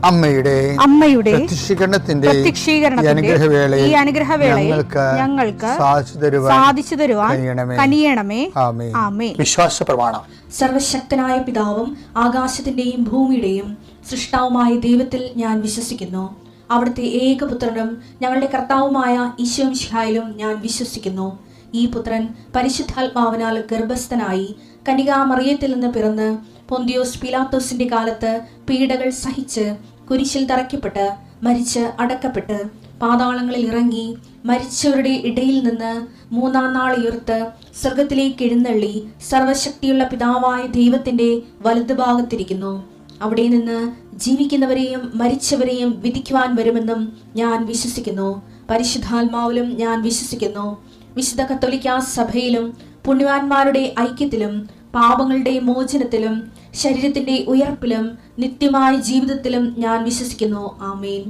അമ്മയുടെ പ്രത്യക്ഷീകരണത്തിന്റെ ഈ അനുഗ്രഹവേളയിൽ ഞങ്ങൾക്ക് സാധിച്ചു തരുവാൻ കനിയണമേ. ആമേൻ. വിശ്വാസ പ്രമാണം. സർവശക്തനായ പിതാവും ആകാശത്തിന്റെയും ഭൂമിയുടെയും സൃഷ്ടാവുമായ ദൈവത്തിൽ ഞാൻ വിശ്വസിക്കുന്നു. അവിടുത്തെ ഏകപുത്രനും ഞങ്ങളുടെ കർത്താവുമായ ഈശോ മിശിഹായിലും ഞാൻ വിശ്വസിക്കുന്നു. ഈ പുത്രൻ പരിശുദ്ധാത്മാവിനാൽ ഗർഭസ്ഥനായി കന്യകാമറിയത്തിൽ നിന്ന് പിറന്ന് പൊന്തിയോസ് പിലാത്തോസിന്റെ കാലത്ത് പീഡകൾ സഹിച്ച് കുരിശിൽ തറയ്ക്കപ്പെട്ട് മരിച്ച് അടക്കപ്പെട്ട് പാതാളങ്ങളിൽ ഇറങ്ങി മരിച്ചവരുടെ ഇടയിൽ നിന്ന് മൂന്നാം നാൾ ഉയർത്ത് സ്വർഗത്തിലേക്ക് എഴുന്നള്ളി സർവശക്തിയുള്ള പിതാവായ ദൈവത്തിന്റെ വലതുഭാഗത്തിരിക്കുന്നു. അവിടെ നിന്ന് ജീവിക്കുന്നവരെയും മരിച്ചവരെയും വിധിക്കുവാൻ വരുമെന്നും ഞാൻ വിശ്വസിക്കുന്നു. പരിശുദ്ധാത്മാവിലും ഞാൻ വിശ്വസിക്കുന്നു. വിശുദ്ധ കത്തോലിക്കാ സഭയിലും പുണ്യവാന്മാരുടെ ഐക്യത്തിലും പാപങ്ങളുടെ മോചനത്തിലും ശരീരത്തിന്റെ ഉയർപ്പിലും നിത്യമായ ജീവിതത്തിലും ഞാൻ വിശ്വസിക്കുന്നു. ആമേൻ.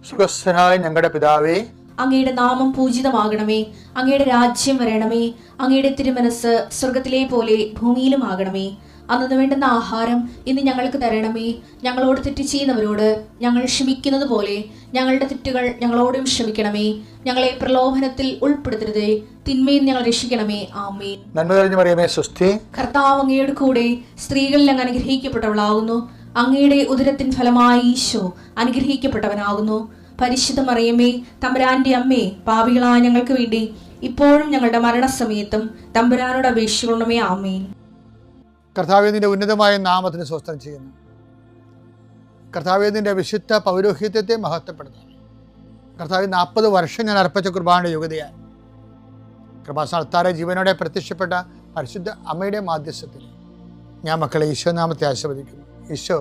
സ്വർഗ്ഗസ്ഥനായ ഞങ്ങളുടെ പിതാവേ, അങ്ങയുടെ നാമം പൂജിതമാകണമേ. അങ്ങയുടെ രാജ്യം വരണമേ. അങ്ങയുടെ തിരുമനസ് സ്വർഗത്തിലെ പോലെ ഭൂമിയിലും ആകണമേ. അന്നു വേണ്ടുന്ന ആഹാരം ഇന്ന് ഞങ്ങൾക്ക് തരണമേ. ഞങ്ങളോട് തെറ്റ് ചെയ്യുന്നവരോട് ഞങ്ങൾ ക്ഷമിക്കുന്നത് പോലെ ഞങ്ങളുടെ തെറ്റുകൾ ഞങ്ങളോടും ക്ഷമിക്കണമേ. ഞങ്ങളെ പ്രലോഭനത്തിൽ ഉൾപ്പെടുത്തരുതേ, തിന്മയിൽ ഞങ്ങൾ രക്ഷിക്കണമേ. ആമേൻ. നന്മ നിറഞ്ഞ മറിയമേ, സ്വസ്തി. കർത്താവ് അങ്ങയുടെ കൂടെ സ്ത്രീകളിൽ അങ്ങ് അനുഗ്രഹിക്കപ്പെട്ടവളാകുന്നു. അങ്ങയുടെ ഉദരത്തിൻ ഫലമായി ഈശോ അനുഗ്രഹിക്കപ്പെട്ടവനാകുന്നു. പരിശുദ്ധ മറിയമേ, തമ്പുരാന്റെ അമ്മേ, പാപികളായ ഞങ്ങൾക്ക് വേണ്ടി ഇപ്പോഴും ഞങ്ങളുടെ മരണസമയത്തും തമ്പുരാനോട് അപേക്ഷിക്കണമേ. ആമേൻ. കർത്താവേ, നിന്റെ ഉന്നതമായ നാമത്തിന് സ്വസ്ഥം ചെയ്യുന്നു. കർത്താവേ, നിന്റെ വിശുദ്ധ പൗരോഹിത്യത്തെ മഹത്വപ്പെടുത്തുന്നു. കർത്താവ് 40 വർഷം ഞാൻ അർപ്പിച്ച കുർബാനയുടെ യോഗ്യതയായി കൃപാസ്ഥാനത്താരെ ജീവനോടെ പ്രത്യക്ഷപ്പെട്ട പരിശുദ്ധ അമ്മയുടെ മാധ്യസ്ഥത്തിൽ ഞാൻ മക്കളെ ഈശോ നാമത്തെ ആശീർവദിക്കുന്നു. ഈശോ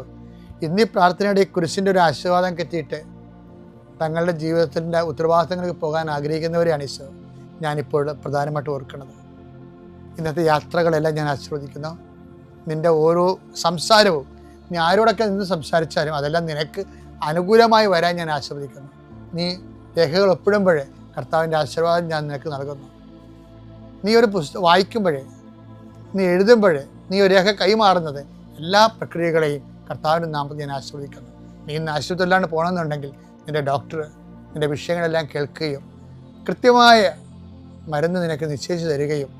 ഇന്നീ പ്രാർത്ഥനയുടെ കുരിശിൻ്റെ ഒരു ആശീർവാദം കെട്ടിയിട്ട് തങ്ങളുടെ ജീവിതത്തിൻ്റെ ഉത്തരവാദിത്തങ്ങൾക്ക് പോകാൻ ആഗ്രഹിക്കുന്നവരെയാണ് ഈശോ ഞാനിപ്പോൾ പ്രധാനമായിട്ട് ഓർക്കുന്നത്. ഇന്നത്തെ യാത്രകളെല്ലാം ഞാൻ ആശീർവദിക്കുന്നു. നിൻ്റെ ഓരോ സംസാരവും നീ ആരോടൊക്കെ നിന്ന് സംസാരിച്ചാലും അതെല്ലാം നിനക്ക് അനുകൂലമായി വരാൻ ഞാൻ ആശീർവദിക്കുന്നു. നീ രേഖകൾ ഒപ്പിടുമ്പോഴേ കർത്താവിൻ്റെ ആശീർവാദം ഞാൻ നിനക്ക് നൽകുന്നു. നീ ഒരു പുസ്തകം വായിക്കുമ്പോഴേ, നീ എഴുതുമ്പോഴേ, നീ ഒരു രേഖ കൈമാറുന്നത് എല്ലാ പ്രക്രിയകളെയും കർത്താവിൻ്റെ നാമത്തിൽ ഞാൻ ആശീർവദിക്കുന്നു. നീ ഇന്ന് ആശുപത്രിയിലാണ് പോകണമെന്നുണ്ടെങ്കിൽ നിൻ്റെ ഡോക്ടർ നിൻ്റെ വിഷയങ്ങളെല്ലാം കേൾക്കുകയും കൃത്യമായ മരുന്ന് നിനക്ക് നിശ്ചയിച്ച് തരികയും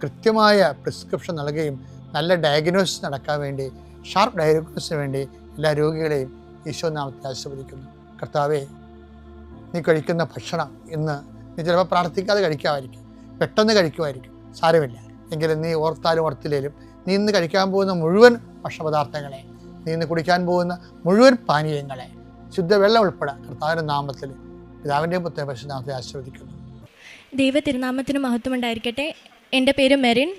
കൃത്യമായ പ്രിസ്ക്രിപ്ഷൻ നൽകുകയും നല്ല ഡയഗ്നോസിസ് നടക്കാൻ വേണ്ടി, ഷാർപ്പ് ഡയഗ്നോസിന് വേണ്ടി എല്ലാ രോഗികളെയും ഈശോ നാമത്തിൽ ആശീർവദിക്കുന്നു. കർത്താവേ, നീ കഴിക്കുന്ന ഭക്ഷണം ഇന്ന് നീ ചിലപ്പോൾ പ്രാർത്ഥിക്കാതെ കഴിക്കാമായിരിക്കും, പെട്ടെന്ന് കഴിക്കുമായിരിക്കും, സാരമില്ല. എങ്കിലും നീ ഓർത്താലും ഓർത്തില്ലേലും നീ ഇന്ന് കഴിക്കാൻ പോകുന്ന മുഴുവൻ ഭക്ഷണപദാർത്ഥങ്ങളെ, നീ ഇന്ന് കുടിക്കാൻ പോകുന്ന മുഴുവൻ പാനീയങ്ങളെ, ശുദ്ധവെള്ളം ഉൾപ്പെടെ കർത്താവിൻ്റെ നാമത്തിൽ പിതാവിൻ്റെയും പുത്രൻ്റെയും പരിശുദ്ധനാമത്തെ ആശീർവദിക്കുന്നു. ദൈവ തിരുനാമത്തിന് മഹത്വം ഉണ്ടായിരിക്കട്ടെ. എൻ്റെ പേര് മെറിൻ.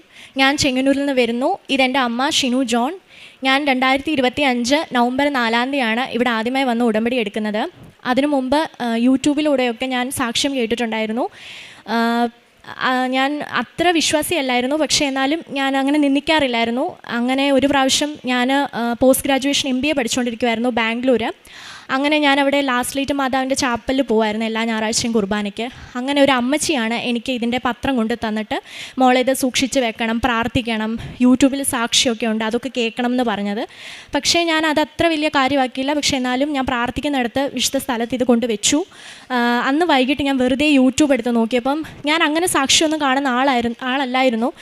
ഞാൻ ചെങ്ങന്നൂരിൽ നിന്ന് വരുന്നു. ഇതെൻ്റെ അമ്മ ഷിനു ജോൺ. ഞാൻ 2025 നവംബർ 4 ഇവിടെ ആദ്യമായി വന്ന് ഉടമ്പടി എടുക്കുന്നത്. അതിനു മുമ്പ് യൂട്യൂബിലൂടെയൊക്കെ ഞാൻ സാക്ഷ്യം കേട്ടിട്ടുണ്ടായിരുന്നു. ഞാൻ അത്ര വിശ്വാസിയല്ലായിരുന്നു, പക്ഷേ എന്നാലും ഞാൻ അങ്ങനെ നിന്ദിക്കാറില്ലായിരുന്നു. അങ്ങനെ ഒരു പ്രാവശ്യം ഞാൻ പോസ്റ്റ് ഗ്രാജുവേഷൻ MBA പഠിച്ചുകൊണ്ടിരിക്കുമായിരുന്നു ബാംഗ്ലൂർ. അങ്ങനെ ഞാനവിടെ ലാസ്റ്റ് ലൈറ്റ് മാതാവിൻ്റെ ചാപ്പലിൽ പോകുമായിരുന്നു എല്ലാ ഞായറാഴ്ചയും കുർബാനയ്ക്ക്. അങ്ങനെ ഒരു അമ്മച്ചിയാണ് എനിക്ക് ഇതിൻ്റെ പത്രം കൊണ്ട് തന്നിട്ട്, മോളെ ഇത് സൂക്ഷിച്ച് വെക്കണം, പ്രാർത്ഥിക്കണം, യൂട്യൂബിൽ സാക്ഷിയൊക്കെ ഉണ്ട്, അതൊക്കെ കേൾക്കണം എന്ന് പറഞ്ഞത്. പക്ഷേ ഞാൻ അത് അത്ര വലിയ കാര്യമാക്കിയില്ല. പക്ഷേ എന്നാലും ഞാൻ പ്രാർത്ഥിക്കുന്നിടത്ത് വിശുദ്ധ സ്ഥലത്ത് ഇത് കൊണ്ട് വെച്ചു. അന്ന് വൈകിട്ട് ഞാൻ വെറുതെ യൂട്യൂബ് എടുത്ത് നോക്കിയപ്പം ഞാൻ അങ്ങനെ സാക്ഷിയൊന്നും കാണുന്ന ആളല്ലായിരുന്നു.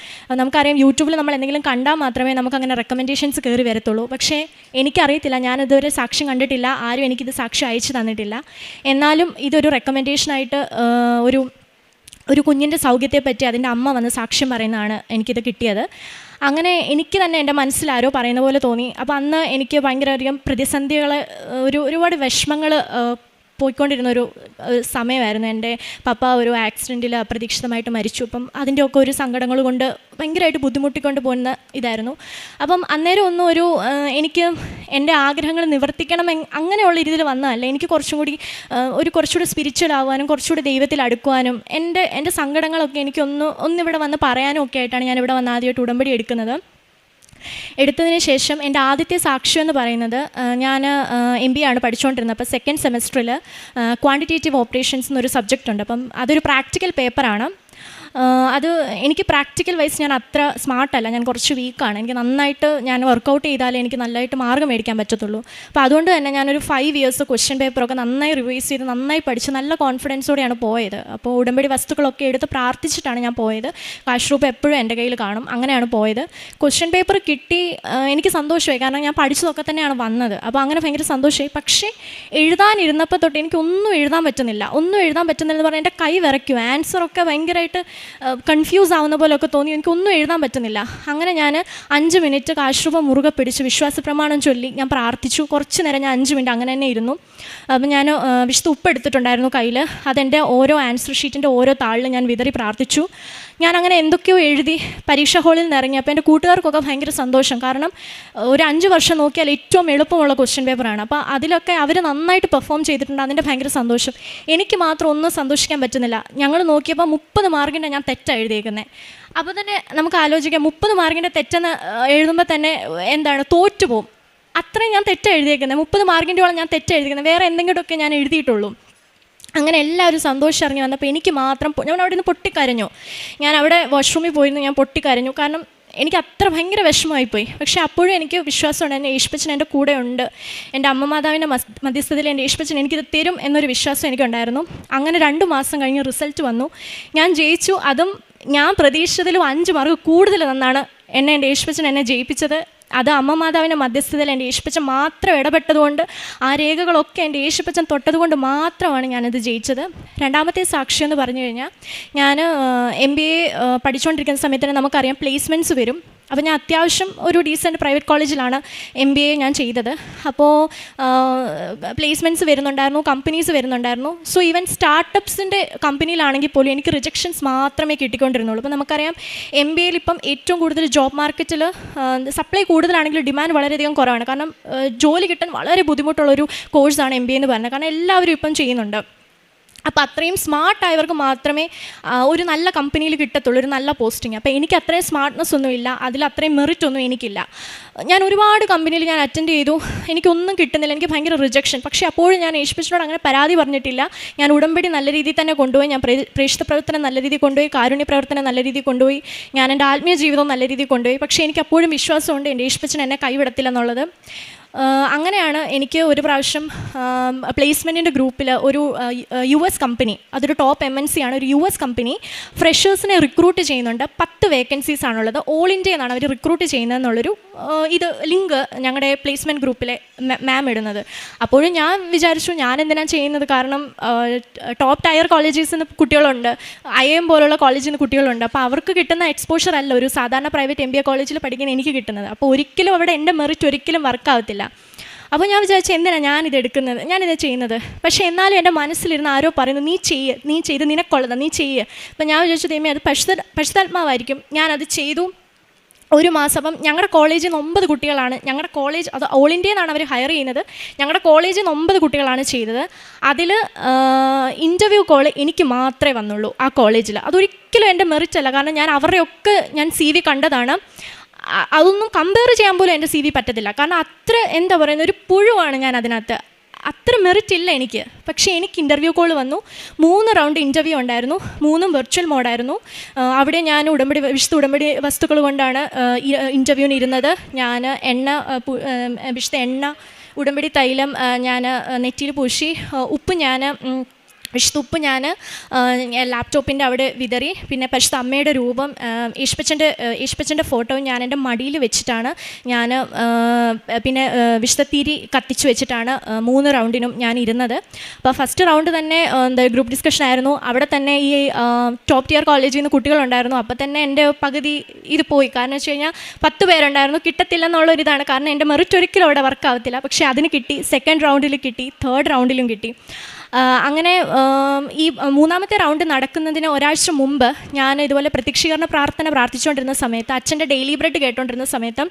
നമുക്കറിയാം, യൂട്യൂബിൽ നമ്മൾ എന്തെങ്കിലും കണ്ടാൽ മാത്രമേ നമുക്കങ്ങനെ റെക്കമെൻഡേഷൻസ് കയറി വരത്തുള്ളൂ. പക്ഷേ എനിക്കറിയത്തില്ല, ഞാനിതുവരെ സാക്ഷ്യം കണ്ടിട്ടില്ല, ആരും എനിക്കിത് സാക്ഷ്യം അയച്ചു തന്നിട്ടില്ല. എന്നാലും ഇതൊരു റെക്കമെൻഡേഷനായിട്ട് ഒരു കുഞ്ഞിൻ്റെ സൗഖ്യത്തെപ്പറ്റി അതിൻ്റെ അമ്മ വന്ന് സാക്ഷ്യം പറയുന്നതാണ് എനിക്കിത് കിട്ടിയത്. അങ്ങനെ എനിക്ക് തന്നെ എൻ്റെ മനസ്സിലാരോ പറയുന്ന പോലെ തോന്നി. അപ്പോൾ അന്ന് എനിക്ക് ഭയങ്കരധികം പ്രതിസന്ധികൾ, ഒരുപാട് വിഷമങ്ങൾ പോയിക്കൊണ്ടിരുന്ന ഒരു സമയമായിരുന്നു. എൻ്റെ പപ്പ ഒരു ആക്സിഡൻറ്റിൽ അപ്രതീക്ഷിതമായിട്ട് മരിച്ചു. അപ്പം അതിൻ്റെയൊക്കെ ഒരു സങ്കടങ്ങൾ കൊണ്ട് ഭയങ്കരമായിട്ട് ബുദ്ധിമുട്ടിക്കൊണ്ട് പോകുന്ന ഇതായിരുന്നു. അപ്പം അന്നേരം ഒന്നും എനിക്ക് എൻ്റെ ആഗ്രഹങ്ങൾ നിവർത്തിക്കണം അങ്ങനെയുള്ള രീതിയിൽ വന്നതല്ല. എനിക്ക് കുറച്ചുകൂടി സ്പിരിച്വൽ ആവാനും കുറച്ചുകൂടി ദൈവത്തിൽ അടുക്കുവാനും എൻ്റെ സങ്കടങ്ങളൊക്കെ എനിക്ക് ഒന്നിവിടെ വന്ന് പറയാനും ഒക്കെ ആയിട്ടാണ് ഞാനിവിടെ വന്ന് ആദ്യമായിട്ട് ഉടമ്പടി എടുത്തതിന് ശേഷം എൻ്റെ ആദ്യത്തെ സാക്ഷ്യം എന്ന് പറയുന്നത്, ഞാൻ MBA ആണ് പഠിച്ചുകൊണ്ടിരുന്നത്. അപ്പോൾ സെക്കൻഡ് സെമസ്റ്ററിൽ ക്വാണ്ടിറ്റേറ്റീവ് ഓപ്പറേഷൻസ് എന്നൊരു സബ്ജക്റ്റ് ഉണ്ട്. അപ്പം അതൊരു പ്രാക്ടിക്കൽ പേപ്പറാണ്. അത് എനിക്ക് പ്രാക്ടിക്കൽ വൈസ് ഞാൻ അത്ര സ്മാർട്ടല്ല, ഞാൻ കുറച്ച് വീക്കാണ്. എനിക്ക് നന്നായിട്ട് ഞാൻ വർക്കൗട്ട് ചെയ്താലേ എനിക്ക് നല്ലതായിട്ട് മാർക്ക് മേടിക്കാൻ പറ്റത്തുള്ളൂ. അപ്പോൾ അതുകൊണ്ട് തന്നെ ഞാനൊരു 5 ഇയേഴ്സ് ക്വസ്റ്റ്യൻ പേപ്പറൊക്കെ നന്നായി റിവൈസ് ചെയ്ത് നന്നായി പഠിച്ച് നല്ല കോൺഫിഡൻസോടെയാണ് പോയത്. അപ്പോൾ ഉടമ്പടി വസ്തുക്കളൊക്കെ എടുത്ത് പ്രാർത്ഥിച്ചിട്ടാണ് ഞാൻ പോയത്. കാശ് രൂപ എപ്പോഴും എൻ്റെ കയ്യിൽ കാണും, അങ്ങനെയാണ് പോയത്. ക്വസ്റ്റ്യൻ പേപ്പർ കിട്ടി, എനിക്ക് സന്തോഷമായി, കാരണം ഞാൻ പഠിച്ചതൊക്കെ തന്നെയാണ് വന്നത്. അപ്പോൾ അങ്ങനെ ഭയങ്കര സന്തോഷമായി. പക്ഷേ എഴുതാനിരുന്നപ്പോൾ തൊട്ട് എനിക്കൊന്നും എഴുതാൻ പറ്റുന്നില്ല എന്ന് പറഞ്ഞാൽ എൻ്റെ കൈ വിറയ്ക്കും. ആൻസറൊക്കെ ഭയങ്കരമായിട്ട് കൺഫ്യൂസ് ആവുന്ന പോലെയൊക്കെ തോന്നി. എനിക്കൊന്നും എഴുതാൻ പറ്റുന്നില്ല. അങ്ങനെ ഞാൻ 5 മിനിറ്റ് കാശ് രൂപ മുറുകെ പിടിച്ച് വിശ്വാസ പ്രമാണം ചൊല്ലി ഞാൻ പ്രാർത്ഥിച്ചു. കുറച്ച് നേരം ഞാൻ 5 മിനിറ്റ് അങ്ങനെ തന്നെ ഇരുന്നു. അപ്പം ഞാൻ വിശുദ്ധ ഉപ്പ് എടുത്തിട്ടുണ്ടായിരുന്നു കയ്യിൽ. അതെൻ്റെ ഓരോ ആൻസർ ഷീറ്റിൻ്റെ ഓരോ താളിലും ഞാൻ വിതറി പ്രാർത്ഥിച്ചു. ഞാൻ അങ്ങനെ എന്തൊക്കെയോ എഴുതി പരീക്ഷാ ഹാളിൽ നിന്ന് ഇറങ്ങി. അപ്പോൾ എൻ്റെ കൂട്ടുകാർക്കൊക്കെ ഭയങ്കര സന്തോഷം, കാരണം ഒരു 5 വർഷം നോക്കിയാൽ ഏറ്റവും എളുപ്പമുള്ള ക്വസ്റ്റ്യൻ പേപ്പറാണ്. അപ്പോൾ അതിലൊക്കെ അവർ നന്നായിട്ട് പെർഫോം ചെയ്തിട്ടുണ്ട്, അതിൻ്റെ ഭയങ്കര സന്തോഷം. എനിക്ക് മാത്രം ഒന്നും സന്തോഷിക്കാൻ പറ്റുന്നില്ല. ഞങ്ങൾ നോക്കിയപ്പോൾ 30 മാർക്കിൻ്റെ ഞാൻ തെറ്റാണ് എഴുതിയേക്കുന്നത്. അപ്പോൾ തന്നെ നമുക്ക് ആലോചിക്കാം, 30 മാർക്കിൻ്റെ തെറ്റെന്ന് എഴുതുമ്പോൾ തന്നെ എന്താണ്, തോറ്റുപോകും. അത്രയും ഞാൻ തെറ്റാണ് എഴുതിയേക്കുന്നത്. 30 മാർക്കിൻ്റെയോളം ഞാൻ തെറ്റാണ് എഴുതിയിരിക്കുന്നത്. വേറെ എന്തെങ്കിലുമൊക്കെ ഞാൻ എഴുതിയിട്ടുള്ളൂ. അങ്ങനെ എല്ലാവരും സന്തോഷം ഇറങ്ങി വന്നപ്പോൾ എനിക്ക് മാത്രം, ഞാൻ അവിടെ നിന്ന് പൊട്ടിക്കരഞ്ഞു. ഞാൻ അവിടെ വാഷ്റൂമിൽ പോയിരുന്നു, ഞാൻ പൊട്ടിക്കരഞ്ഞു. കാരണം എനിക്ക് അത്ര ഭയങ്കര വിഷമമായിപ്പോയി. പക്ഷേ അപ്പോഴും എനിക്ക് വിശ്വാസമുണ്ട്, എൻ്റെ യേശുപ്പച്ചൻ എൻ്റെ കൂടെ ഉണ്ട്. എൻ്റെ അമ്മ മാതാവിൻ്റെ മധ്യസ്ഥതയിൽ എൻ്റെ യേശുപ്പച്ചൻ എനിക്കിത് തരും എന്നൊരു വിശ്വാസം എനിക്കുണ്ടായിരുന്നു. അങ്ങനെ 2 മാസം കഴിഞ്ഞ് റിസൾട്ട് വന്നു. ഞാൻ ജയിച്ചു. അതും ഞാൻ പ്രതീക്ഷിച്ചതിലും 5 മാർക്ക് കൂടുതൽ നിന്നാണ് എൻ്റെ യേശുപ്പച്ചൻ എന്നെ ജയിപ്പിച്ചത്. അത് അമ്മ മാതാവിൻ്റെ മധ്യസ്ഥതയിൽ എൻ്റെ യേശുപ്പച്ചൻ മാത്രം ഇടപെട്ടതുകൊണ്ട്, ആ രേഖകളൊക്കെ എൻ്റെ യേശുപ്പച്ചൻ തൊട്ടതുകൊണ്ട് മാത്രമാണ് ഞാനത് ജയിച്ചത്. രണ്ടാമത്തെ സാക്ഷ്യം എന്ന് പറഞ്ഞു കഴിഞ്ഞാൽ, ഞാൻ MBA പഠിച്ചുകൊണ്ടിരിക്കുന്ന സമയത്ത് തന്നെ നമുക്കറിയാം പ്ലേസ്മെൻറ്റ്സ് വരും. അപ്പോൾ ഞാൻ അത്യാവശ്യം ഒരു ഡീസൻറ്റ് പ്രൈവറ്റ് കോളേജിലാണ് MBA ഞാൻ ചെയ്തത്. അപ്പോൾ പ്ലേസ്മെൻറ്റ്സ് വരുന്നുണ്ടായിരുന്നു, കമ്പനീസ് വരുന്നുണ്ടായിരുന്നു. സോ ഈവൻ സ്റ്റാർട്ടപ്സിൻ്റെ കമ്പനിയിലാണെങ്കിൽ പോലും എനിക്ക് റിജക്ഷൻസ് മാത്രമേ കിട്ടിക്കൊണ്ടിരുന്നുള്ളൂ. അപ്പോൾ നമുക്കറിയാം MBAയിൽ ഇപ്പം ഏറ്റവും കൂടുതൽ ജോബ് മാർക്കറ്റിൽ സപ്ലൈ കൂടുതലാണെങ്കിലും ഡിമാൻഡ് വളരെയധികം കുറവാണ്. കാരണം ജോലി കിട്ടാൻ വളരെ ബുദ്ധിമുട്ടുള്ളൊരു കോഴ്സാണ് MBA എന്ന് പറയുന്നത്. കാരണം എല്ലാവരും ഇപ്പം ചെയ്യുന്നുണ്ട്. അപ്പോൾ അത്രയും സ്മാർട്ടായവർക്ക് മാത്രമേ ഒരു നല്ല കമ്പനിയിൽ കിട്ടത്തുള്ളൂ, ഒരു നല്ല പോസ്റ്റിംഗ്. അപ്പോൾ എനിക്ക് അത്രയും സ്മാർട്ട്നെസ് ഒന്നുമില്ല, അതിൽ അത്രയും മെറിറ്റ് ഒന്നും എനിക്കില്ല. ഞാൻ ഒരുപാട് കമ്പനിയിൽ ഞാൻ അറ്റൻഡ് ചെയ്തു, എനിക്കൊന്നും കിട്ടുന്നില്ല, എനിക്ക് ഭയങ്കര റിജക്ഷൻ. പക്ഷേ അപ്പോഴും ഞാൻ യേശുപ്പച്ചനോട് അങ്ങനെ പരാതി പറഞ്ഞിട്ടില്ല. ഞാൻ ഉടമ്പടി നല്ല രീതിയിൽ തന്നെ കൊണ്ടുപോയി, ഞാൻ പ്രേക്ഷിത പ്രവർത്തനം നല്ല രീതിയിൽ കൊണ്ടുപോയി, കാരുണ്യ പ്രവർത്തനം നല്ല രീതിയിൽ കൊണ്ടുപോയി, ഞാൻ എൻ്റെ ആത്മീയ ജീവിതം നല്ല രീതിയിൽ കൊണ്ടുപോയി. പക്ഷേ എനിക്ക് അപ്പോഴും വിശ്വാസമുണ്ട് എൻ്റെ യേശുപ്പച്ചൻ എന്നെ കൈവിടത്തില്ല എന്നുള്ളത്. അങ്ങനെയാണ് എനിക്ക് ഒരു പ്രാവശ്യം പ്ലേസ്മെൻറ്റിൻ്റെ ഗ്രൂപ്പിൽ ഒരു US കമ്പനി, അതൊരു ടോപ്പ് MNC ആണ്, ഒരു US കമ്പനി ഫ്രഷേഴ്സിനെ റിക്രൂട്ട് ചെയ്യുന്നുണ്ട്. 10 വേക്കൻസീസ് ആണുള്ളത്. ഓൾ ഇന്ത്യ എന്നാണ് അവർ റിക്രൂട്ട് ചെയ്യുന്നതെന്നുള്ളൊരു ഇത് ലിങ്ക് ഞങ്ങളുടെ പ്ലേസ്മെൻറ്റ് ഗ്രൂപ്പിലെ മാം ഇടുന്നത്. അപ്പോഴും ഞാൻ വിചാരിച്ചു ഞാൻ എന്തിനാണ് ചെയ്യുന്നത്, കാരണം ടോപ്പ് ടയർ കോളേജസിൽ നിന്ന് കുട്ടികളുണ്ട്, IIM പോലുള്ള കോളേജിൽ നിന്ന് കുട്ടികളുണ്ട്. അപ്പോൾ അവർക്ക് കിട്ടുന്ന എക്സ്പോഷർ അല്ല ഒരു സാധാരണ പ്രൈവറ്റ് MBA കോളേജിൽ പഠിക്കാൻ എനിക്ക് കിട്ടുന്നത്. അപ്പോൾ ഒരിക്കലും അവിടെ എൻ്റെ മെറിറ്റ് ഒരിക്കലും വർക്കാവത്തില്ല. അപ്പോൾ ഞാൻ വിചാരിച്ചു എന്തിനാണ് ഞാനിത് ചെയ്യുന്നത്. പക്ഷേ എന്നാലും എൻ്റെ മനസ്സിലിരുന്ന് ആരോ പറയുന്നു, നീ ചെയ്ത് നിനക്കുള്ളത് നീ ചെയ്യ്. അപ്പം ഞാൻ വിചാരിച്ചു ദൈവമേ അത് പരിശുദ്ധാത്മാവായിരിക്കും. ഞാനത് ചെയ്തു. 1 മാസം. അപ്പം ഞങ്ങളുടെ കോളേജിൽ നിന്ന് 9 കുട്ടികളാണ്, ഞങ്ങളുടെ കോളേജ് അത് ഓൾ ഇന്ത്യയിൽ നിന്നാണ് അവർ ഹയർ ചെയ്യുന്നത്. ഞങ്ങളുടെ കോളേജിൽ നിന്ന് 9 കുട്ടികളാണ് ചെയ്തത്. അതിൽ ഇൻ്റർവ്യൂ കോൾ എനിക്ക് മാത്രമേ വന്നുള്ളൂ ആ കോളേജിൽ. അതൊരിക്കലും എൻ്റെ മെറിറ്റ് അല്ല, കാരണം ഞാൻ അവരുടെയൊക്കെ ഞാൻ CV കണ്ടതാണ്. അതൊന്നും കമ്പയർ ചെയ്യാൻ പോലും എൻ്റെ CV പറ്റത്തില്ല, കാരണം അത്ര എന്താ പറയുന്നത്, ഒരു പുഴുവാണ് ഞാൻ അതിനകത്ത്. അത്ര മെറിറ്റ് ഇല്ല എനിക്ക്. പക്ഷേ എനിക്ക് ഇൻ്റർവ്യൂ കോൾ വന്നു. 3 റൗണ്ട് ഇൻ്റർവ്യൂ ഉണ്ടായിരുന്നു, 3ഉം വെർച്വൽ മോഡായിരുന്നു. അവിടെ ഞാൻ വിശുദ്ധ ഉടമ്പടി വസ്തുക്കൾ കൊണ്ടാണ് ഇൻ്റർവ്യൂവിന് ഇരുന്നത്. ഞാൻ വിശുദ്ധ എണ്ണ, ഉടമ്പടി തൈലം ഞാൻ നെറ്റിയിൽ പൂശി. ഉപ്പ് വിശുദ്ധ ഉപ്പ് ഞാൻ ലാപ്ടോപ്പിൻ്റെ അവിടെ വിതറി. പിന്നെ പരിശുദ്ധ അമ്മയുടെ രൂപം, യേശുപ്പച്ചൻ്റെ ഫോട്ടോയും ഞാൻ എൻ്റെ മടിയിൽ വെച്ചിട്ടാണ് ഞാൻ പിന്നെ വിശുദ്ധ തിരി കത്തിച്ച് വെച്ചിട്ടാണ് 3 റൗണ്ടിനും ഞാൻ ഇരുന്നത്. അപ്പോൾ ഫസ്റ്റ് റൗണ്ട് തന്നെ ഗ്രൂപ്പ് ഡിസ്കഷൻ ആയിരുന്നു. അവിടെ തന്നെ ഈ ടോപ്പ് ടിയർ കോളേജിൽ നിന്ന് കുട്ടികളുണ്ടായിരുന്നു. അപ്പോൾ തന്നെ എൻ്റെ പകുതി ഇത് പോയി. കാരണം വെച്ച് കഴിഞ്ഞാൽ 10 പേരുണ്ടായിരുന്നു, കിട്ടത്തില്ലെന്നുള്ളൊരിതാണ്. കാരണം എൻ്റെ മെറിറ്റ് ഒരിക്കലും അവിടെ വർക്കാവത്തില്ല. പക്ഷേ അതിന് കിട്ടി. 2nd റൗണ്ടിൽ കിട്ടി, 3rd റൗണ്ടിലും കിട്ടി. അങ്ങനെ ഈ 3ാമത്തെ റൗണ്ട് നടക്കുന്നതിന് ഒരാഴ്ച മുമ്പ് ഞാൻ ഇതുപോലെ പ്രത്യക്ഷീകരണ പ്രാർത്ഥന പ്രാർത്ഥിച്ചുകൊണ്ടിരുന്ന സമയത്ത്, അച്ഛൻ്റെ ഡെയിലി ബ്രെഡ് കേട്ടുകൊണ്ടിരുന്ന സമയത്ത്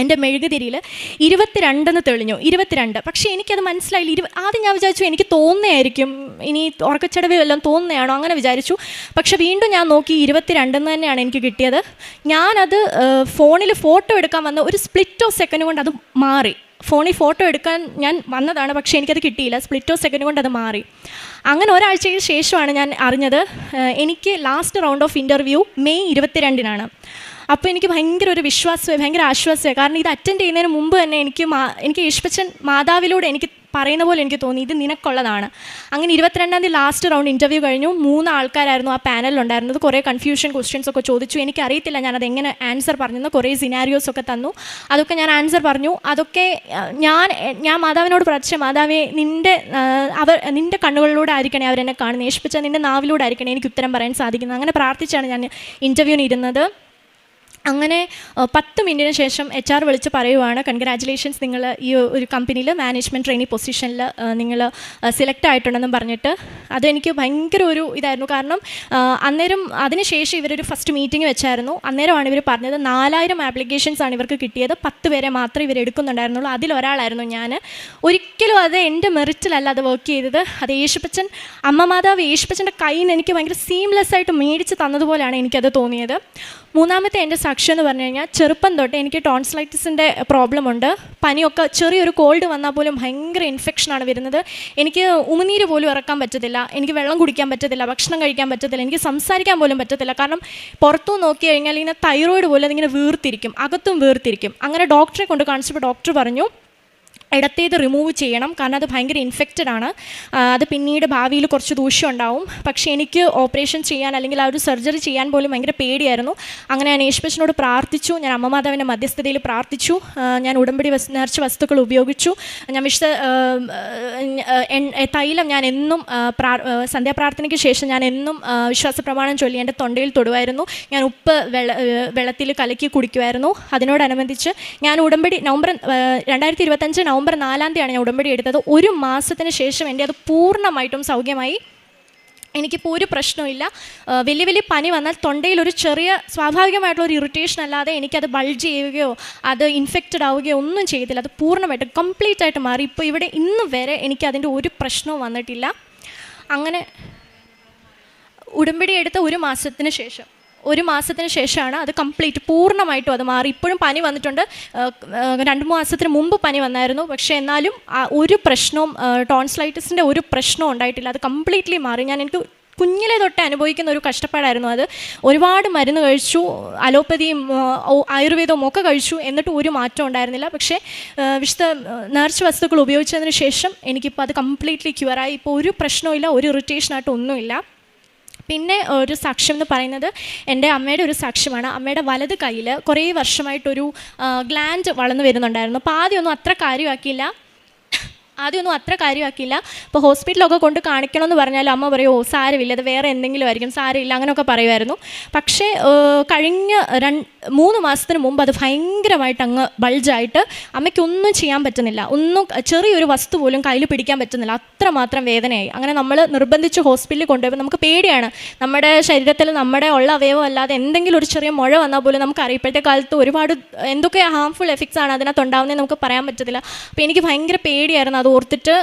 എൻ്റെ മെഴുകുതിരിയിൽ 22 തെളിഞ്ഞു. 22. പക്ഷേ എനിക്കത് മനസ്സിലായില്ല. ആദ്യം ഞാൻ വിചാരിച്ചു എനിക്ക് തോന്നുന്നതായിരിക്കും, ഇനി ഉറക്കച്ചടവ് എല്ലാം തോന്നുന്നതാണോ, അങ്ങനെ വിചാരിച്ചു. പക്ഷെ വീണ്ടും ഞാൻ നോക്കി 22 തന്നെയാണ് എനിക്ക് കിട്ടിയത്. ഞാനത് ഫോണിൽ ഫോട്ടോ എടുക്കാൻ വന്ന ഒരു സ്പ്ലിറ്റ് ഓഫ് സെക്കൻഡ് കൊണ്ട് അത് മാറി. ഫോണിൽ ഫോട്ടോ എടുക്കാൻ ഞാൻ വന്നതാണ്, പക്ഷേ എനിക്കത് കിട്ടിയില്ല. സ്പ്ലിറ്റോ സെക്കൻഡ് കൊണ്ട് അത് മാറി. അങ്ങനെ ഒരാഴ്ചയ്ക്ക് ശേഷമാണ് ഞാൻ അറിഞ്ഞത് എനിക്ക് last round of interview May 22-നാണ്. അപ്പോൾ എനിക്ക് ഭയങ്കര ഒരു വിശ്വാസമായി, ഭയങ്കര ആശ്വാസമായി. കാരണം ഇത് അറ്റൻഡ് ചെയ്യുന്നതിന് മുമ്പ് തന്നെ എനിക്ക് യേശുപ്പച്ചൻ മാതാവിലൂടെ എനിക്ക് പറയുന്ന പോലെ എനിക്ക് തോന്നി ഇത് നിനക്കുള്ളതാണ്. അങ്ങനെ 22-ാം തീയതി ലാസ്റ്റ് റൗണ്ട് ഇൻ്റർവ്യൂ കഴിഞ്ഞു. 3 ആൾക്കാരായിരുന്നു ആ പാനലിലുണ്ടായിരുന്നത്. കുറേ കൺഫ്യൂഷൻ ക്വസ്റ്റ്യൻസ് ഒക്കെ ചോദിച്ചു. എനിക്കറിയത്തില്ല ഞാനത് എങ്ങനെ ആൻസർ പറഞ്ഞെന്ന്. കുറേ സിനാരിയോസ് ഒക്കെ തന്നു. അതൊക്കെ ഞാൻ ആൻസർ പറഞ്ഞു. അതൊക്കെ ഞാൻ മാതാവിനോട് പ്രാർത്ഥിച്ച, മാതാവേ നിൻ്റെ കണ്ണുകളിലൂടെ ആയിരിക്കണേ അവരെന്നെ കാണുന്നത്, യേശുപ്പച്ച നിൻ്റെ നാവിലൂടെ ആയിരിക്കണേ എനിക്ക് ഉത്തരം പറയാൻ സാധിക്കുന്നത്. അങ്ങനെ പ്രാർത്ഥിച്ചാണ് ഞാൻ ഇൻ്റർവ്യൂവിന് ഇരുന്നത്. അങ്ങനെ 10 മിനിറ്റിന് ശേഷം HR വിളിച്ച് പറയുവാണ്, കൺഗ്രാജുലേഷൻസ്, നിങ്ങൾ ഈ ഒരു കമ്പനിയിൽ മാനേജ്മെൻറ്റ് ട്രെയിനി പൊസിഷനിൽ നിങ്ങൾ സെലക്ട് ആയിട്ടുണ്ടെന്നും പറഞ്ഞിട്ട്. അതെനിക്ക് ഭയങ്കര ഒരു ഇതായിരുന്നു. കാരണം അന്നേരം അതിനുശേഷം ഇവരൊരു ഫസ്റ്റ് മീറ്റിംഗ് വെച്ചായിരുന്നു. അന്നേരമാണ് ഇവർ പറഞ്ഞത് 4000 ആപ്ലിക്കേഷൻസാണ് ഇവർക്ക് കിട്ടിയത്, 10 പേരെ മാത്രമേ ഇവർ എടുക്കുന്നുണ്ടായിരുന്നുള്ളൂ. അതിലൊരാളായിരുന്നു ഞാൻ. ഒരിക്കലും അത് എൻ്റെ മെറിറ്റിലല്ല അത് വർക്ക് ചെയ്തത്. അത് യേശുപ്പച്ചൻ, അമ്മ മാതാവ് യേശുപ്പച്ചൻ്റെ കയ്യിൽ നിന്ന് എനിക്ക് ഭയങ്കര സീംലെസ് ആയിട്ട് മേടിച്ച് തന്നതുപോലെയാണ് എനിക്കത് തോന്നിയത്. 3-ാമത്തെ എൻ്റെ സാക്ഷ്യം എന്ന് പറഞ്ഞു കഴിഞ്ഞാൽ, ചെറുപ്പം തൊട്ട് എനിക്ക് ടോൺസിലൈറ്റിസിൻ്റെ പ്രോബ്ലം ഉണ്ട്. പനിയൊക്കെ, ചെറിയൊരു കോൾഡ് വന്നാൽ പോലും ഭയങ്കര ഇൻഫെക്ഷനാണ് വരുന്നത്. എനിക്ക് ഉമിനീര് പോലും ഇറക്കാൻ പറ്റത്തില്ല, എനിക്ക് വെള്ളം കുടിക്കാൻ പറ്റത്തില്ല, ഭക്ഷണം കഴിക്കാൻ പറ്റത്തില്ല, എനിക്ക് സംസാരിക്കാൻ പോലും പറ്റത്തില്ല. കാരണം പുറത്തു നോക്കി കഴിഞ്ഞാൽ ഇങ്ങനെ തൈറോയിഡ് പോലെ അതിങ്ങനെ വീർത്തിരിക്കും, അകത്തും വീർത്തിരിക്കും. അങ്ങനെ ഡോക്ടറെ കൊണ്ട് കാണിച്ചപ്പോൾ ഡോക്ടർ പറഞ്ഞു ഇടത്തേത് റിമൂവ് ചെയ്യണം, കാരണം അത് ഭയങ്കര ഇൻഫെക്റ്റഡ് ആണ്, അത് പിന്നീട് ഭാവിയിൽ കുറച്ച് ദൂഷ്യം ഉണ്ടാവും. പക്ഷേ എനിക്ക് ഓപ്പറേഷൻ ചെയ്യാൻ അല്ലെങ്കിൽ ആ ഒരു സർജറി ചെയ്യാൻ പോലും ഭയങ്കര പേടിയായിരുന്നു. അങ്ങനെ ഞാൻ യേശുപ്പച്ചനോട് പ്രാർത്ഥിച്ചു, ഞാൻ അമ്മ മാതാവിൻ്റെ മധ്യസ്ഥതയിൽ പ്രാർത്ഥിച്ചു, ഞാൻ ഉടമ്പടി നേർച്ച വസ്തുക്കൾ ഉപയോഗിച്ചു, ഞാൻ തൈലം ഞാൻ എന്നും സന്ധ്യാപ്രാർത്ഥനയ്ക്ക് ശേഷം ഞാൻ എന്നും വിശ്വാസ പ്രമാണം ചൊല്ലി എൻ്റെ തൊണ്ടയിൽ തൊടുമായിരുന്നു. ഞാൻ ഉപ്പ് വെള്ളത്തിൽ കലക്കി കുടിക്കുമായിരുന്നു. അതിനോടനുബന്ധിച്ച് ഞാൻ ഉടമ്പടി 2025 നവംബർ 4-ാം തീയതിയാണ് ഞാൻ ഉടമ്പടി എടുത്തത്. 1 മാസത്തിന് ശേഷം എൻ്റെ അത് പൂർണ്ണമായിട്ടും സൗഖ്യമായി. എനിക്കിപ്പോൾ ഒരു പ്രശ്നമില്ല. വലിയ പനി വന്നാൽ തൊണ്ടയിൽ ഒരു ചെറിയ സ്വാഭാവികമായിട്ടുള്ളൊരു ഇറിറ്റേഷൻ അല്ലാതെ എനിക്കത് ബൾജ് ചെയ്യുകയോ അത് ഇൻഫെക്റ്റഡ് ആവുകയോ ഒന്നും ചെയ്തില്ല. അത് പൂർണ്ണമായിട്ട് കംപ്ലീറ്റ് ആയിട്ട് മാറി. ഇപ്പോൾ ഇവിടെ ഇന്ന് വരെ എനിക്കതിൻ്റെ ഒരു പ്രശ്നവും വന്നിട്ടില്ല. അങ്ങനെ ഉടമ്പടി എടുത്ത 1 മാസത്തിന് ശേഷമാണ് അത് കംപ്ലീറ്റ് പൂർണ്ണമായിട്ടും അത് മാറി. ഇപ്പോഴും പനി വന്നിട്ടുണ്ട്. 2 മാസത്തിന് മുമ്പ് പനി വന്നായിരുന്നു. പക്ഷേ എന്നാലും ഒരു പ്രശ്നവും, ടോൺസിലൈറ്റിസിൻ്റെ ഒരു പ്രശ്നവും ഉണ്ടായിട്ടില്ല. അത് കംപ്ലീറ്റ്ലി മാറി. എനിക്ക് കുഞ്ഞിലെ തൊട്ട് അനുഭവിക്കുന്ന ഒരു കഷ്ടപ്പാടായിരുന്നു അത്. ഒരുപാട് മരുന്ന് കഴിച്ചു, അലോപ്പതിയും ആയുർവേദവും ഒക്കെ കഴിച്ചു, എന്നിട്ട് ഒരു മാറ്റം ഉണ്ടായിരുന്നില്ല. പക്ഷേ വിശുദ്ധ നേർച്ച വസ്തുക്കൾ ഉപയോഗിച്ചതിന് ശേഷം എനിക്കിപ്പോൾ അത് കംപ്ലീറ്റ്ലി ക്യൂറായി. ഇപ്പോൾ ഒരു പ്രശ്നവും ഇല്ല, ഒരു ഇറിറ്റേഷനായിട്ട് ഒന്നുമില്ല. പിന്നെ ഒരു സാക്ഷ്യം എന്ന് പറയുന്നത് എൻ്റെ അമ്മയുടെ ഒരു സാക്ഷ്യമാണ്. അമ്മയുടെ വലത് കയ്യിൽ കുറേ വർഷമായിട്ടൊരു ഗ്ലാൻഡ് വളർന്നു വരുന്നുണ്ടായിരുന്നു. അപ്പോൾ ആദ്യമൊന്നും അത്ര കാര്യമാക്കിയില്ല. ഇപ്പോൾ ഹോസ്പിറ്റലൊക്കെ കൊണ്ട് കാണിക്കണമെന്ന് പറഞ്ഞാൽ അമ്മ പറയും, ഓ സാരമില്ല, അത് വേറെ എന്തെങ്കിലും ആയിരിക്കും, സാരമില്ല, അങ്ങനെയൊക്കെ പറയുമായിരുന്നു. പക്ഷേ കഴിഞ്ഞ 3 മാസത്തിന് മുമ്പ് അത് ഭയങ്കരമായിട്ട് അങ്ങ് ബൾജായിട്ട് അമ്മയ്ക്കൊന്നും ചെയ്യാൻ പറ്റുന്നില്ല. ചെറിയൊരു വസ്തു പോലും കയ്യിൽ പിടിക്കാൻ പറ്റുന്നില്ല, അത്രമാത്രം വേദനയായി. അങ്ങനെ നമ്മൾ നിർബന്ധിച്ച് ഹോസ്പിറ്റലിൽ കൊണ്ടുപോയി. നമുക്ക് പേടിയാണ്, നമ്മുടെ ശരീരത്തിൽ നമ്മുടെ ഉള്ള അവയവം അല്ലാതെ എന്തെങ്കിലും ഒരു ചെറിയ മുഴ വന്നാൽ പോലും നമുക്കറിയാം. ഇപ്പോഴത്തെ കാലത്ത് ഒരുപാട് എന്തൊക്കെ ഹാംഫുൾ എഫക്ട്സ് ആണ് അതിനകത്ത് ഉണ്ടാകുന്നത് നമുക്ക് പറയാൻ പറ്റത്തില്ല. അപ്പോൾ എനിക്ക് ഭയങ്കര പേടിയായിരുന്നു അത് ഓർത്തിട്ട്,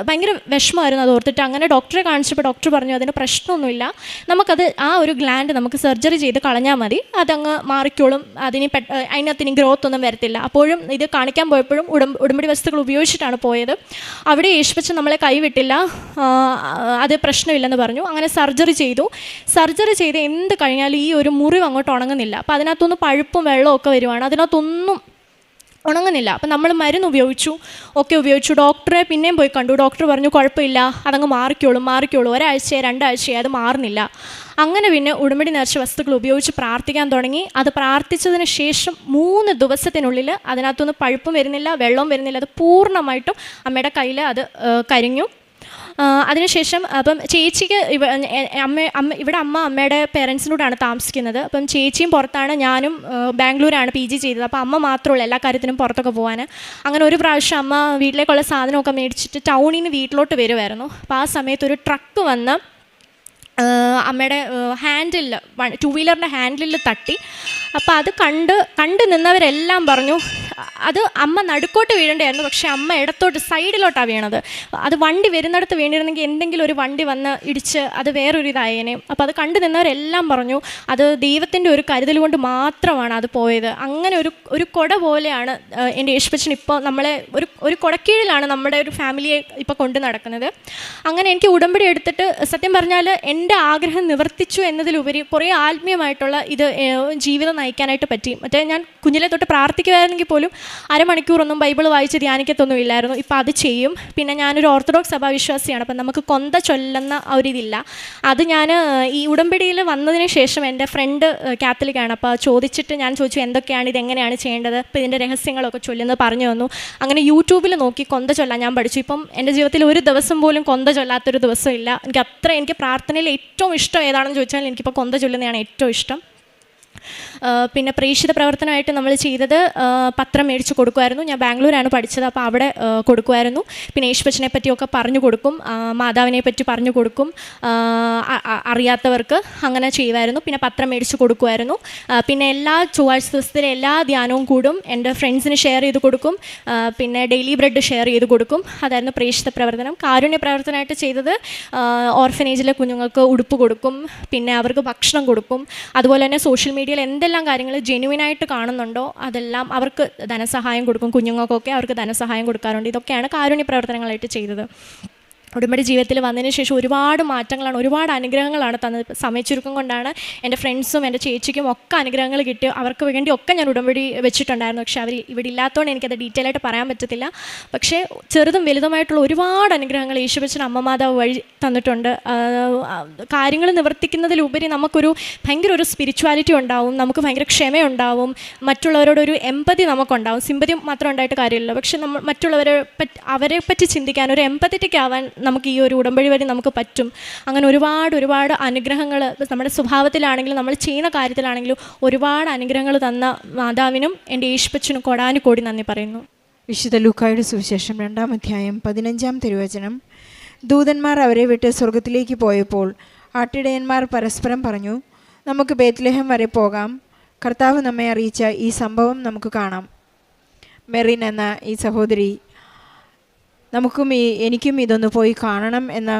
ഭയങ്കര വിഷമമായിരുന്നു അത് ഓർത്തിട്ട്. അങ്ങനെ ഡോക്ടറെ കാണിച്ചപ്പോൾ ഡോക്ടർ പറഞ്ഞു അതിന് പ്രശ്നമൊന്നുമില്ല, നമുക്കത് ആ ഒരു ഗ്ലാൻഡ് നമുക്ക് സർജറി ചെയ്ത് കളഞ്ഞാൽ മതി, അതങ്ങ് മാറിക്കോളും, അതിനകത്തിന് ഗ്രോത്ത് ഒന്നും വരത്തില്ല. അപ്പോഴും ഇത് കാണിക്കാൻ പോയപ്പോഴും ഉടമ്പടി വസ്തുക്കൾ ഉപയോഗിച്ചിട്ടാണ് പോയത്. അവിടെ യേശുപ്പച്ചൻ നമ്മളെ കൈവിട്ടില്ല, അത് പ്രശ്നമില്ലെന്ന് പറഞ്ഞു. അങ്ങനെ സർജറി ചെയ്ത് എന്ത് കഴിഞ്ഞാലും ഈ ഒരു മുറിവ് അങ്ങോട്ട് ഉണങ്ങുന്നില്ല. അപ്പോൾ അതിനകത്തൊന്ന് പഴുപ്പും വെള്ളവും ഒക്കെ വരുവാണ്, അതിനകത്തൊന്നും ഉണങ്ങുന്നില്ല. അപ്പം നമ്മൾ മരുന്ന് ഉപയോഗിച്ചു. ഡോക്ടറെ പിന്നെയും പോയി കണ്ടു. ഡോക്ടർ പറഞ്ഞു കുഴപ്പമില്ല, അതങ്ങ് മാറിക്കോളും. 1 ആഴ്ചയോ 2 ആഴ്ചയോ അത് മാറുന്നില്ല. അങ്ങനെ പിന്നെ ഉടമ്പടി നേർച്ച വസ്തുക്കൾ ഉപയോഗിച്ച് പ്രാർത്ഥിക്കാൻ തുടങ്ങി. അത് പ്രാർത്ഥിച്ചതിന് ശേഷം 3 ദിവസത്തിനുള്ളിൽ അതിനകത്തൊന്നും പഴുപ്പും വരുന്നില്ല, വെള്ളവും വരുന്നില്ല, അത് പൂർണ്ണമായിട്ടും അമ്മയുടെ കയ്യിൽ അത് കരിഞ്ഞു. അതിനുശേഷം അപ്പം ചേച്ചിക്ക് ഇവിടെ അമ്മയുടെ പേരൻസിനോടാണ് താമസിക്കുന്നത്. അപ്പം ചേച്ചിയും പുറത്താണ്, ഞാനും ബാംഗ്ലൂരാണ് PG ചെയ്തത്. അപ്പോൾ അമ്മ മാത്രമുള്ളൂ എല്ലാ കാര്യത്തിനും പുറത്തൊക്കെ പോകാൻ. അങ്ങനെ ഒരു പ്രാവശ്യം അമ്മ വീട്ടിലേക്കുള്ള സാധനമൊക്കെ മേടിച്ചിട്ട് ടൗണിൽ നിന്ന് വീട്ടിലോട്ട് വരുമായിരുന്നു. അപ്പോൾ ആ സമയത്ത് ഒരു ട്രക്ക് വന്ന് അമ്മയുടെ ഹാൻഡിൽ, 2 വീലറിൻ്റെ ഹാൻഡിലിൽ തട്ടി. അപ്പോൾ അത് കണ്ട് നിന്നവരെല്ലാം പറഞ്ഞു അത് അമ്മ നടുക്കോട്ട് വീഴേണ്ടതായിരുന്നു, പക്ഷേ അമ്മ ഇടത്തോട്ട് സൈഡിലോട്ടാണ് വീണത്. അത് വണ്ടി വരുന്നിടത്ത് വീണിരുന്നെങ്കിൽ എന്തെങ്കിലും ഒരു വണ്ടി വന്ന് ഇടിച്ച് അത് വേറൊരു ഇതായേനെ. അപ്പോൾ അത് കണ്ടു നിന്നവരെല്ലാം പറഞ്ഞു അത് ദൈവത്തിൻ്റെ ഒരു കരുതൽ കൊണ്ട് മാത്രമാണ് അത് പോയത്. അങ്ങനെ ഒരു കൊട പോലെയാണ് എൻ്റെ യേശുപ്പച്ചൻ ഇപ്പോൾ നമ്മളെ ഒരു കൊടക്കീഴിലാണ് നമ്മുടെ ഒരു ഫാമിലിയെ ഇപ്പോൾ കൊണ്ടു നടക്കുന്നത്. അങ്ങനെ എനിക്ക് ഉടമ്പടി എടുത്തിട്ട് സത്യം പറഞ്ഞാൽ എൻ്റെ ആഗ്രഹം നിവർത്തിച്ചു എന്നതിലുപരി കുറേ ആത്മീയമായിട്ടുള്ള ഇത് ജീവിതം നയിക്കാനായിട്ട് പറ്റി. മറ്റേ ഞാൻ കുഞ്ഞിലെ തൊട്ട് പ്രാർത്ഥിക്കുമായിരുന്നെങ്കിൽ പോലും അരമണിക്കൂറൊന്നും ബൈബിൾ വായിച്ച് ധ്യാനിക്കത്തൊന്നും ഇല്ലായിരുന്നു. ഇപ്പോൾ അത് ചെയ്യും. പിന്നെ ഞാനൊരു ഓർത്തഡോക്സ് സഭാവിശ്വാസിയാണ്. അപ്പം നമുക്ക് കൊന്ത ചൊല്ലുന്ന ഒരിതില്ല. അത് ഞാൻ ഈ ഉടമ്പടിയിൽ വന്നതിന് ശേഷം എൻ്റെ ഫ്രണ്ട് കാത്തലിക്കാണ്. അപ്പോൾ ചോദിച്ചിട്ട് ഞാൻ ചോദിച്ചു എന്തൊക്കെയാണ് ഇതെങ്ങനെയാണ് ചെയ്യേണ്ടത്, അപ്പോൾ ഇതിൻ്റെ രഹസ്യങ്ങളൊക്കെ ചൊല്ലുന്നത് പറഞ്ഞു തന്നു. അങ്ങനെ യൂട്യൂബിൽ നോക്കി കൊന്ത ചൊല്ലാൻ ഞാൻ പഠിച്ചു. ഇപ്പം എൻ്റെ ജീവിതത്തിൽ ഒരു ദിവസം പോലും കൊന്ത ചൊല്ലാത്തൊരു ദിവസം ഇല്ല. എനിക്ക് പ്രാർത്ഥനയിൽ ഏറ്റവും ഇഷ്ടം ഏതാണെന്ന് ചോദിച്ചാൽ എനിക്കിപ്പോൾ കൊന്ത ചൊല്ലുന്നതാണ് ഏറ്റവും ഇഷ്ടം. പിന്നെ പ്രേക്ഷിത പ്രവർത്തനമായിട്ട് നമ്മൾ ചെയ്തത് പത്രം മേടിച്ച് കൊടുക്കുമായിരുന്നു. ഞാൻ ബാംഗ്ലൂരാണ് പഠിച്ചത്, അപ്പോൾ അവിടെ കൊടുക്കുമായിരുന്നു. പിന്നെ യേശുപ്പച്ചനെ പറ്റിയൊക്കെ പറഞ്ഞു കൊടുക്കും, മാതാവിനെ പറ്റി പറഞ്ഞു കൊടുക്കും അറിയാത്തവർക്ക്, അങ്ങനെ ചെയ്യുമായിരുന്നു. പിന്നെ പത്രം മേടിച്ച് കൊടുക്കുമായിരുന്നു. പിന്നെ എല്ലാ ചൊവ്വാഴ്ച ദിവസത്തിലെ എല്ലാ ധ്യാനവും കൂടും, എൻ്റെ ഫ്രണ്ട്സിന് ഷെയർ ചെയ്ത് കൊടുക്കും. പിന്നെ ഡെയിലി ബ്രെഡ് ഷെയർ ചെയ്ത് കൊടുക്കും. അതായിരുന്നു പ്രേക്ഷിത പ്രവർത്തനം. കാരുണ്യ പ്രവർത്തനമായിട്ട് ചെയ്തത് ഓർഫനേജിലെ കുഞ്ഞുങ്ങൾക്ക് ഉടുപ്പ് കൊടുക്കും, പിന്നെ അവർക്ക് ഭക്ഷണം കൊടുക്കും. അതുപോലെ തന്നെ സോഷ്യൽ മീഡിയയിൽ എന്തെല്ലാം കാര്യങ്ങൾ ജെന്യുവിനായിട്ട് കാണുന്നുണ്ടോ അതെല്ലാം അവർക്ക് ധനസഹായം കൊടുക്കും. കുഞ്ഞുങ്ങൾക്കൊക്കെ അവർക്ക് ധനസഹായം കൊടുക്കാറുണ്ട്. ഇതൊക്കെയാണ് കാരുണ്യ പ്രവർത്തനങ്ങളായിട്ട് ചെയ്തത്. ഉടമ്പടി ജീവിതത്തിൽ വന്നതിന് ശേഷം ഒരുപാട് മാറ്റങ്ങളാണ്, ഒരുപാട് അനുഗ്രഹങ്ങളാണ് തന്നത്. സമയച്ചുരുക്കം കൊണ്ടാണ് എൻ്റെ ഫ്രണ്ട്സും എൻ്റെ ചേച്ചിക്കും ഒക്കെ അനുഗ്രഹങ്ങൾ കിട്ടി. അവർക്ക് വേണ്ടി ഒക്കെ ഞാൻ ഉടമ്പടി വെച്ചിട്ടുണ്ടായിരുന്നു. പക്ഷേ അവർ ഇവിടെ ഇല്ലാത്തതുകൊണ്ട് എനിക്കത് ഡീറ്റെയിൽ ആയിട്ട് പറയാൻ പറ്റത്തില്ല. പക്ഷേ ചെറുതും വലുതുമായിട്ടുള്ള ഒരുപാട് അനുഗ്രഹങ്ങൾ യേശുപ്പച്ചൻ അമ്മ മാതാവ് വഴി തന്നിട്ടുണ്ട്. കാര്യങ്ങൾ നിവർത്തിക്കുന്നതിലുപരി നമുക്കൊരു ഭയങ്കര ഒരു സ്പിരിച്വാലിറ്റി ഉണ്ടാവും, നമുക്ക് ഭയങ്കര ക്ഷമയുണ്ടാവും, മറ്റുള്ളവരോടൊരു എമ്പതി നമുക്കുണ്ടാവും. സിമ്പതി മാത്രം ഉണ്ടായിട്ട് കാര്യമില്ല, പക്ഷെ നമ്മൾ അവരെ പറ്റി ചിന്തിക്കാൻ, ഒരു എമ്പത്തറ്റിക് ആവാൻ നമുക്ക് ഈ ഒരു ഉടമ്പടി വഴി നമുക്ക് പറ്റും. അങ്ങനെ ഒരുപാട് അനുഗ്രഹങ്ങൾ നമ്മുടെ സ്വഭാവത്തിലാണെങ്കിലും നമ്മൾ ചെയ്യുന്ന കാര്യത്തിലാണെങ്കിലും ഒരുപാട് അനുഗ്രഹങ്ങൾ തന്ന മാതാവിനും എൻ്റെ യേശുപ്പച്ചനും കോടാനുകോടി നന്ദി പറയുന്നു. വിശുദ്ധ ലൂക്കായുടെ സുവിശേഷം 2-ാം അധ്യായം 15-ാം തിരുവചനം. ദൂതന്മാർ അവരെ വിട്ട് സ്വർഗത്തിലേക്ക് പോയപ്പോൾ ആട്ടിടയന്മാർ പരസ്പരം പറഞ്ഞു, നമുക്ക് ബേത്ലഹേം വരെ പോകാം, കർത്താവ് നമ്മെ അറിയിച്ച ഈ സംഭവം നമുക്ക് കാണാം. മെറിൻ എന്ന ഈ സഹോദരി എനിക്കും ഇതൊന്ന് പോയി കാണണം എന്ന,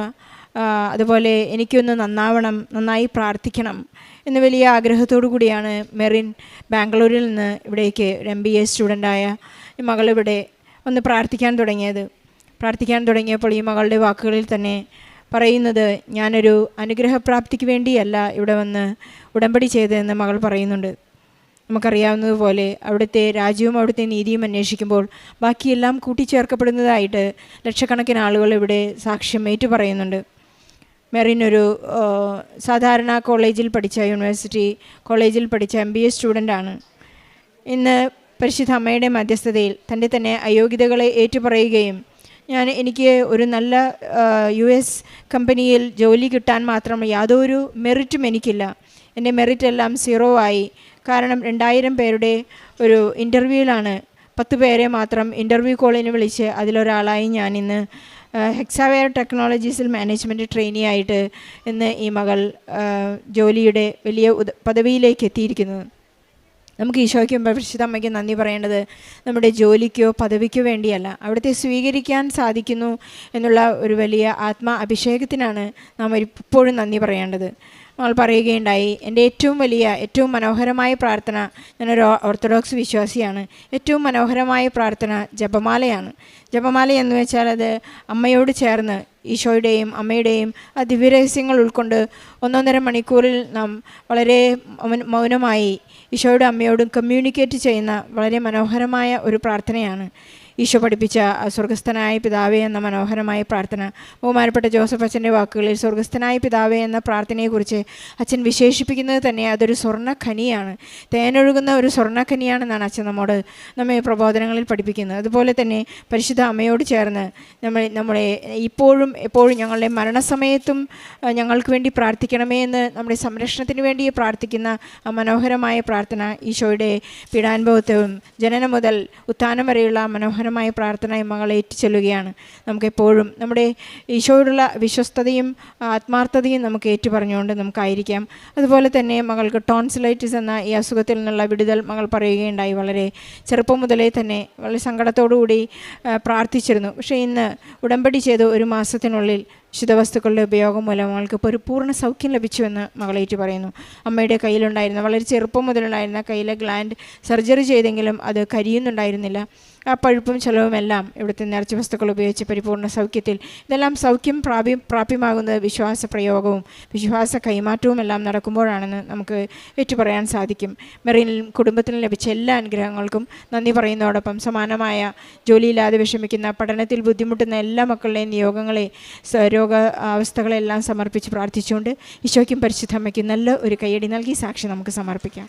അതുപോലെ എനിക്കൊന്ന് നന്നായി പ്രാർത്ഥിക്കണം എന്ന വലിയ ആഗ്രഹത്തോടു കൂടിയാണ് മെറിൻ ബാംഗ്ലൂരിൽ നിന്ന് ഇവിടേക്ക് ഒരു MBA സ്റ്റുഡൻ്റായ ഈ മകളിവിടെ വന്ന് പ്രാർത്ഥിക്കാൻ തുടങ്ങിയപ്പോൾ ഈ മകളുടെ വാക്കുകളിൽ തന്നെ പറയുന്നത്, ഞാനൊരു അനുഗ്രഹപ്രാപ്തിക്ക് വേണ്ടിയല്ല ഇവിടെ വന്ന് ഉടമ്പടി ചെയ്തതെന്ന് മകൾ പറയുന്നുണ്ട്. നമുക്കറിയാവുന്നതുപോലെ അവിടുത്തെ രാജ്യവും അവിടുത്തെ നീതിയും അന്വേഷിക്കുമ്പോൾ ബാക്കിയെല്ലാം കൂട്ടിച്ചേർക്കപ്പെടുന്നതായിട്ട് ലക്ഷക്കണക്കിന് ആളുകൾ ഇവിടെ സാക്ഷ്യം ഏറ്റു പറയുന്നുണ്ട്. മെറിൻ ഒരു സാധാരണ യൂണിവേഴ്സിറ്റി കോളേജിൽ പഠിച്ച MBA സ്റ്റുഡൻ്റാണ്. ഇന്ന് പരിശുദ്ധ അമ്മയുടെ മധ്യസ്ഥതയിൽ തൻ്റെ തന്നെ അയോഗ്യതകളെ ഏറ്റുപറയുകയും എനിക്ക് ഒരു നല്ല US കമ്പനിയിൽ ജോലി കിട്ടാൻ മാത്രം യാതൊരു മെറിറ്റും എനിക്കില്ല, എൻ്റെ മെറിറ്റ് എല്ലാം 0 ആയി. കാരണം 2000 പേരുടെ ഒരു ഇൻ്റർവ്യൂവിലാണ് 10 പേരെ മാത്രം ഇൻ്റർവ്യൂ കോളിന് വിളിച്ച് അതിലൊരാളായി ഞാൻ ഇന്ന് ഹെക്സാവെയർ ടെക്നോളജീസിൽ മാനേജ്മെൻറ്റ് ട്രെയിനി ആയിട്ട് ഇന്ന് ഈ മകൾ ജോലിയുടെ വലിയ പദവിയിലേക്ക് എത്തിയിരിക്കുന്നത്. നമുക്ക് ഈശോയ്ക്കും പരിശുദ്ധ അമ്മയ്ക്കും നന്ദി പറയേണ്ടത് നമ്മുടെ ജോലിക്കോ പദവിക്കോ വേണ്ടിയല്ല, അവിടുത്തെ സ്വീകരിക്കാൻ സാധിക്കുന്നു എന്നുള്ള ഒരു വലിയ ആത്മാ അഭിഷേകത്തിനാണ് നാം എപ്പോഴും നന്ദി പറയേണ്ടത്. നമ്മൾ പറയുകയുണ്ടായി, എൻ്റെ ഏറ്റവും മനോഹരമായ പ്രാർത്ഥന, ഞാനൊരു ഓർത്തഡോക്സ് വിശ്വാസിയാണ്, ഏറ്റവും മനോഹരമായ പ്രാർത്ഥന ജപമാലയാണ്. ജപമാല എന്ന് വെച്ചാൽ അത് അമ്മയോട് ചേർന്ന് ഈശോയുടെയും അമ്മയുടെയും ആ ദിവ്യരഹസ്യങ്ങൾ ഉൾക്കൊണ്ട് 1.5 മണിക്കൂറിൽ നാം വളരെ മൗനമായി ഈശോയോടും അമ്മയോടും കമ്മ്യൂണിക്കേറ്റ് ചെയ്യുന്ന വളരെ മനോഹരമായ ഒരു പ്രാർത്ഥനയാണ്. ഈശോ പഠിപ്പിച്ച സ്വർഗസ്ഥനായ പിതാവേ എന്ന മനോഹരമായ പ്രാർത്ഥന. ബഹുമാനപ്പെട്ട ജോസഫ് അച്ഛൻ്റെ വാക്കുകളിൽ സ്വർഗസ്ഥനായ പിതാവേ എന്ന പ്രാർത്ഥനയെക്കുറിച്ച് അച്ഛൻ വിശേഷിപ്പിക്കുന്നത് തന്നെ അതൊരു സ്വർണ്ണഖനിയാണ്, തേനൊഴുകുന്ന ഒരു സ്വർണ്ണഖനിയാണെന്നാണ് അച്ഛൻ നമ്മെ പ്രബോധനങ്ങളിൽ പഠിപ്പിക്കുന്നത്. അതുപോലെ തന്നെ പരിശുദ്ധ അമ്മയോട് ചേർന്ന് നമ്മളെ എപ്പോഴും ഞങ്ങളുടെ മരണസമയത്തും ഞങ്ങൾക്ക് വേണ്ടി പ്രാർത്ഥിക്കണമേ എന്ന് നമ്മുടെ സംരക്ഷണത്തിന് വേണ്ടി പ്രാർത്ഥിക്കുന്ന ആ മനോഹരമായ പ്രാർത്ഥന ഈശോയുടെ പീഡാനുഭവത്തെയും ജനനം മുതൽ ഉത്ഥാനം വരെയുള്ള മനോഹര മനോഹരമായ പ്രാർത്ഥന ഈ മകൾ ഏറ്റുചൊല്ലുകയാണ്. നമുക്കെപ്പോഴും നമ്മുടെ ഈശോയോടുള്ള വിശ്വസ്തതയും ആത്മാർത്ഥതയും നമുക്ക് ഏറ്റുപറഞ്ഞുകൊണ്ട് നമുക്കായിരിക്കാം. അതുപോലെ തന്നെ മകൾക്ക് ടോൺസിലൈറ്റിസ് എന്ന ഈ അസുഖത്തിൽ നിന്നുള്ള വിടുതൽ മകൾ പറയുകയുണ്ടായി. വളരെ ചെറുപ്പം മുതലേ തന്നെ വളരെ സങ്കടത്തോടുകൂടി പ്രാർത്ഥിച്ചിരുന്നു. പക്ഷേ ഇന്ന് ഉടമ്പടി ചെയ്ത് 1 മാസത്തിനുള്ളിൽ ശുദ്ധവസ്തുക്കളുടെ ഉപയോഗം മൂലം മകൾക്ക് ഇപ്പോൾ ഒരു പൂർണ്ണ സൗഖ്യം ലഭിച്ചുവെന്ന് മകളേറ്റ് പറയുന്നു. അമ്മയുടെ കയ്യിലുണ്ടായിരുന്ന വളരെ ചെറുപ്പം മുതലുണ്ടായിരുന്ന കയ്യിലെ ഗ്ലാൻഡ് സർജറി ചെയ്തെങ്കിലും അത് കരിയുന്നുണ്ടായിരുന്നില്ല. ആ പഴുപ്പും ചെലവുമെല്ലാം ഇവിടുത്തെ നേർച്ച വസ്തുക്കൾ ഉപയോഗിച്ച് പരിപൂർണ്ണ സൗഖ്യത്തിൽ ഇതെല്ലാം സൗഖ്യം പ്രാപ്യമാകുന്നത് വിശ്വാസ പ്രയോഗവും വിശ്വാസ കൈമാറ്റവും എല്ലാം നടക്കുമ്പോഴാണെന്ന് നമുക്ക് ഏറ്റുപറയാൻ സാധിക്കും. മെറിനും കുടുംബത്തിനും ലഭിച്ച എല്ലാ അനുഗ്രഹങ്ങൾക്കും നന്ദി പറയുന്നതോടൊപ്പം സമാനമായ ജോലിയില്ലാതെ വിഷമിക്കുന്ന പഠനത്തിൽ ബുദ്ധിമുട്ടുന്ന എല്ലാ മക്കളുടെയും നിയോഗങ്ങളെ രോഗ അവസ്ഥകളെല്ലാം സമർപ്പിച്ച് പ്രാർത്ഥിച്ചുകൊണ്ട് ഈശോയ്ക്കും പരിശുദ്ധ അമ്മയ്ക്കും നല്ല ഒരു കയ്യടി നൽകി സാക്ഷി നമുക്ക് സമർപ്പിക്കാം.